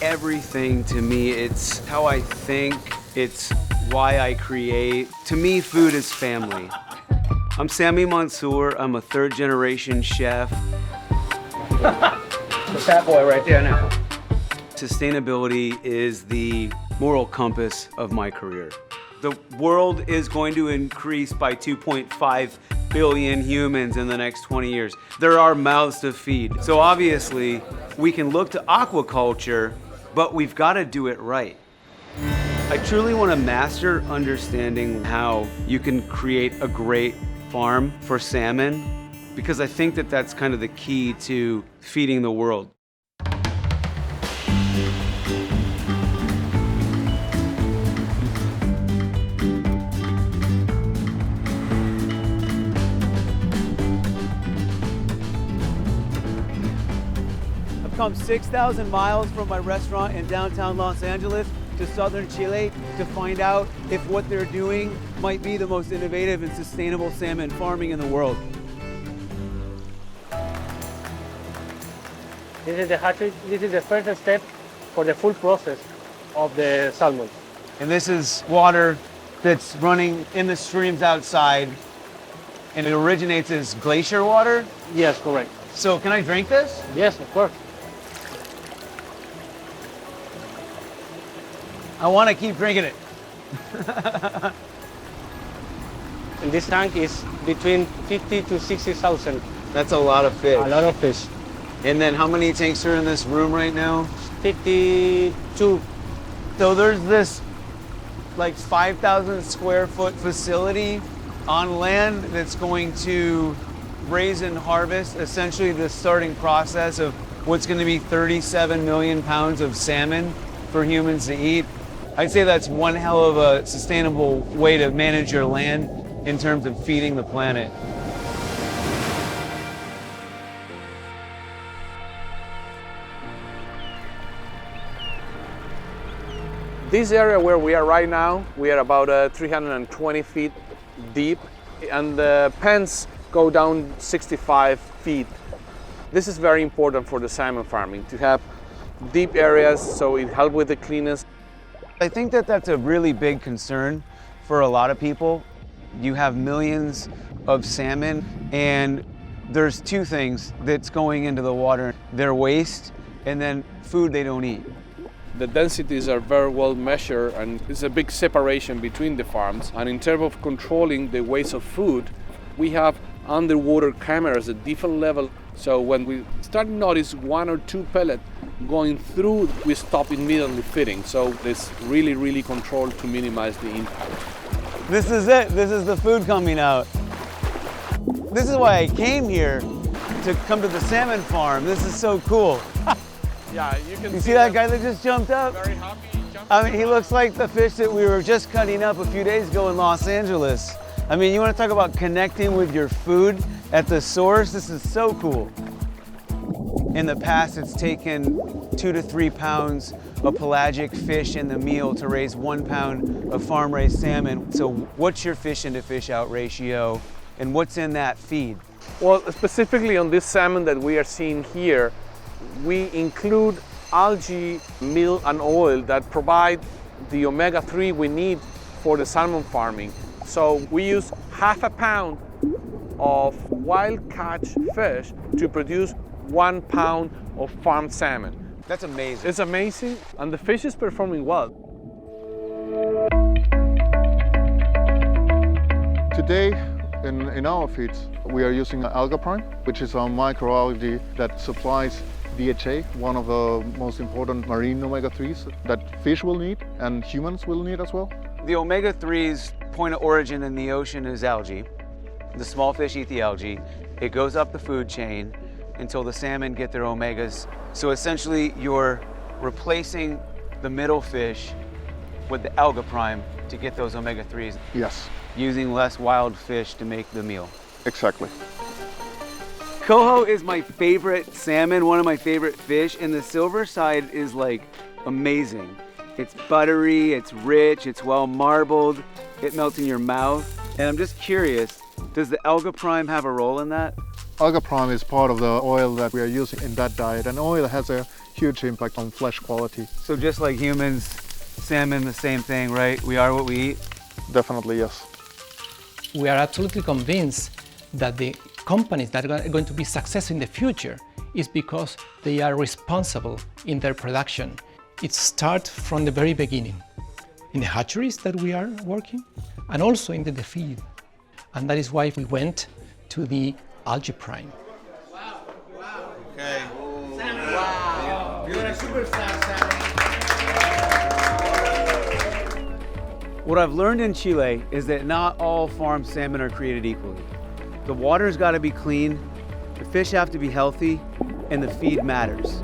everything to me. It's how I think, it's why I create. To me, food is family. I'm Sammy Monsour, I'm a third-generation chef. The fat boy right there now. Sustainability is the moral compass of my career. The world is going to increase by 2.5 billion humans in the next 20 years. There are mouths to feed. So obviously, we can look to aquaculture, but we've got to do it right. I truly want to master understanding how you can create a great farm for salmon, because I think that that's kind of the key to feeding the world. I've come 6,000 miles from my restaurant in downtown Los Angeles to southern Chile to find out if what they're doing might be the most innovative and sustainable salmon farming in the world. This is the hatchery. This is the first step for the full process of the salmon. And this is water that's running in the streams outside, and it originates as glacier water? Yes, correct. So can I drink this? Yes, of course. I want to keep drinking it. And this tank is between 50 to 60,000. That's a lot of fish. A lot of fish. And then how many tanks are in this room right now? 52. So there's this like 5,000 square foot facility on land that's going to raise and harvest essentially the starting process of what's going to be 37 million pounds of salmon for humans to eat. I'd say that's one hell of a sustainable way to manage your land in terms of feeding the planet. This area where we are right now, we are about 320 feet deep, and the pens go down 65 feet. This is very important for the salmon farming, to have deep areas so it helps with the cleanness. I think that that's a really big concern for a lot of people. You have millions of salmon, and there's two things that's going into the water. Their waste, and then food they don't eat. The densities are very well measured, and there's a big separation between the farms. And in terms of controlling the waste of food, we have underwater cameras at different levels. So when we start to notice one or two pellets going through, we stop immediately feeding. So there's really controlled to minimize the impact. This is it. This is the food coming out. This is why I came here, to come to the salmon farm. This is so cool. Yeah, you can see that guy that just jumped up? Very happy. I mean, he looks like the fish that we were just cutting up a few days ago in Los Angeles. I mean, you want to talk about connecting with your food at the source? This is so cool. In the past, it's taken 2 to 3 pounds of pelagic fish in the meal to raise 1 pound of farm-raised salmon. So what's your fish into fish out ratio, and what's in that feed? Well, specifically on this salmon that we are seeing here, we include algae meal and oil that provide the omega-3 we need for the salmon farming. So we use half a pound of wild catch fish to produce 1 pound of farmed salmon. That's amazing. It's amazing, and the fish is performing well. Today, in our feeds, we are using Algae-fed, which is a microalgae that supplies DHA, one of the most important marine omega-3s that fish will need and humans will need as well. The omega-3's point of origin in the ocean is algae. The small fish eat the algae. It goes up the food chain until the salmon get their omegas. So essentially, you're replacing the middle fish with the alga prime to get those omega-3s. Yes. Using less wild fish to make the meal. Exactly. Coho is my favorite salmon, one of my favorite fish, and the silver side is like amazing. It's buttery, it's rich, it's well marbled, it melts in your mouth. And I'm just curious, does the alga prime have a role in that? Alga prime is part of the oil that we are using in that diet, and oil has a huge impact on flesh quality. So just like humans, salmon, the same thing, right? We are what we eat. Definitely, yes. We are absolutely convinced that the companies that are going to be successful in the future is because they are responsible in their production. It starts from the very beginning, in the hatcheries that we are working, and also in the feed. And that is why we went to the Algae prime. Okay. Wow. You're a superstar, Sammy. What I've learned in Chile is that not all farm salmon are created equally. The water's got to be clean, the fish have to be healthy, and the feed matters.